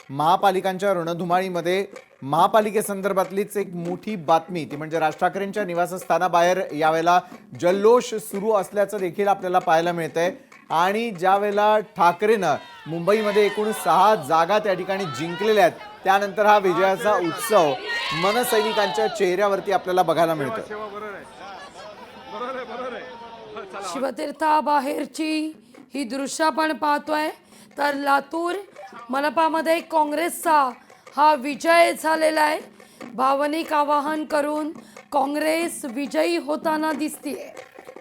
महापालिकांच्या रणधुमाळीमध्ये महापालिकेसंदर्भातलीच एक मोठी बातमी, ती म्हणजे राज ठाकरेंच्या निवासस्थानाबाहेर यावेळेला जल्लोष सुरू असल्याचं देखील आपल्याला पाहायला मिळतंय। आणि ज्या वेळेला ठाकरेंना मुंबईमध्ये एकूण 6 जागा त्या ठिकाणी जिंकलेल्या आहेत, त्यानंतर हा विजयाचा उत्सव मनसैनिकांच्या चेहऱ्यावरती आपल्याला बघायला मिळतो। शिवतीर्थाबाहेरची ही दृश्य आपण पाहतोय, तर लातूर मनपामध्ये काँग्रेसचा हा विजय झालेला आहे। भावनिक आवाहन करून काँग्रेस विजयी होताना दिसतीये।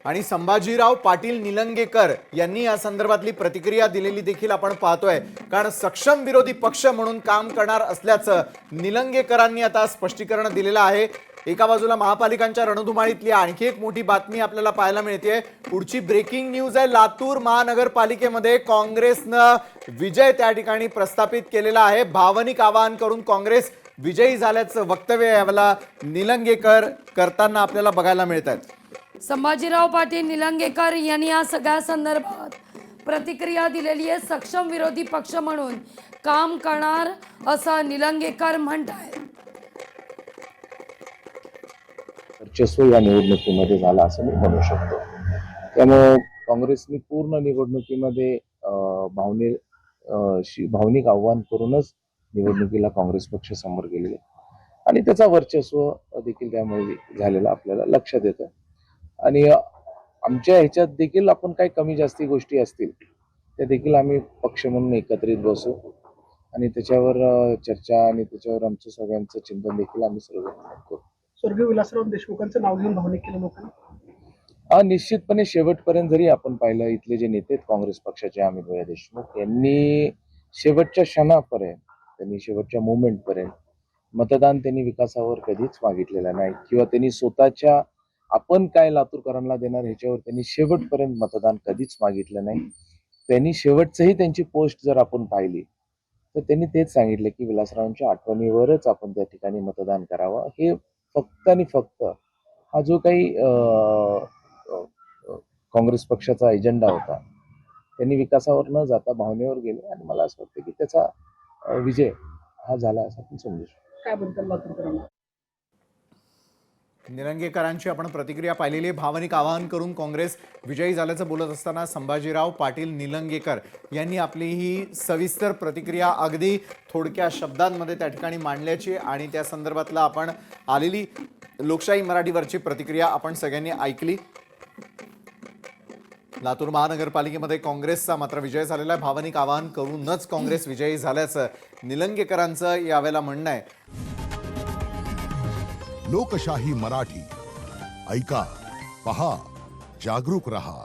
आणि संभाजीराव पाटील निलंगेकर यांनी या संदर्भातली प्रतिक्रिया दिलेली देखील आपण पाहतोय, कारण सक्षम विरोधी पक्ष म्हणून काम करणार असल्याचं निलंगेकरांनी आता स्पष्टीकरण दिलेलं आहे। एका बाजूला महापालिकांच्या रणधुमाळीतली आणखी एक मोठी बातमी आपल्याला पाहायला मिळते। पुढची ब्रेकिंग न्यूज आहे, लातूर महानगरपालिकेमध्ये काँग्रेसनं विजय त्या ठिकाणी प्रस्थापित केलेला आहे। भावनिक आवाहन करून काँग्रेस विजयी झाल्याचं वक्तव्य यावेळेला निलंगेकर करताना आपल्याला बघायला मिळतात। संभाजीराव पाटील निलंगेकर यांनी या सगळ्या संदर्भात प्रतिक्रिया दिलेली आहे। सक्षम विरोधी पक्ष म्हणून काम करणार असं निलंगेकर म्हणतात। वर्चस्व या निवडणुकीमध्ये झाला असं मी म्हणू शकतो। त्यामुळे काँग्रेसने पूर्ण निवडणुकीमध्ये भावनिक आव्हान करूनच निवडणुकीला काँग्रेस पक्ष समोर गेलेले आणि त्याचा वर्चस्व देखील त्यामुळे झालेला आपल्याला लक्षात येतं। आणि आमच्या ह्याच्यात देखील आपण काही कमी जास्ती गोष्टी असतील त्या देखील आम्ही पक्ष म्हणून एकत्रित बसू आणि त्याच्यावर चर्चा आणि त्याच्यावर आमचं सगळ्यांचं चिंतन देखील आम्ही सर्व करू। स्वर्गीय विलासराव देशमुखांचं नाव घेऊन भावनिक केलं लोकांना। निश्चितपणे शेवटपर्यंत जरी आपण पाहिलं, इथले जे नेते काँग्रेस पक्षाचे अमित भैया देशमुख यांनी शेवटच्या क्षणापर्यंत, त्यांनी शेवटच्या मोमेंटपर्यंत मतदान त्यांनी विकासावर कधीच मागितलेलं नाही किंवा त्यांनी स्वतःच्या आपण काय लातूरकरांना देणार ह्याच्यावर त्यांनी शेवटपर्यंत मतदान कधीच मागितलं नाही। त्यांनी शेवटचंही त्यांची पोस्ट जर आपण पाहिली तर त्यांनी तेच सांगितलं की विलासरावांच्या आठवणीवरच आपण त्या ठिकाणी मतदान करावं। हे फक्त आणि फक्त हा जो काही काँग्रेस पक्षाचा एजेंडा होता, त्यांनी विकासावर न जाता भावनेवर गेले आणि मला असं वाटतं की त्याचा विजय हा झाला असं आपण समजू शकतो। काय बद्दल लातूरकरांना? निलंगेकरांची आपण प्रतिक्रिया पाहिलेली आहे। भावनिक आवाहन करून काँग्रेस विजयी झाल्याचं बोलत असताना संभाजीराव पाटील निलंगेकर यांनी आपली ही सविस्तर प्रतिक्रिया अगदी थोडक्या शब्दांमध्ये त्या ठिकाणी मांडल्याची आणि त्या संदर्भातला आपण आलेली लोकशाही मराठीवरची प्रतिक्रिया आपण सगळ्यांनी ऐकली। लातूर महानगरपालिकेमध्ये काँग्रेसचा मात्र विजय झालेला आहे। भावनिक आवाहन करूनच काँग्रेस विजयी झाल्याचं निलंगेकरांचं यावेळेला म्हणणं आहे। लोकशाही मराठी ऐका, पहा, जागरूक रहा।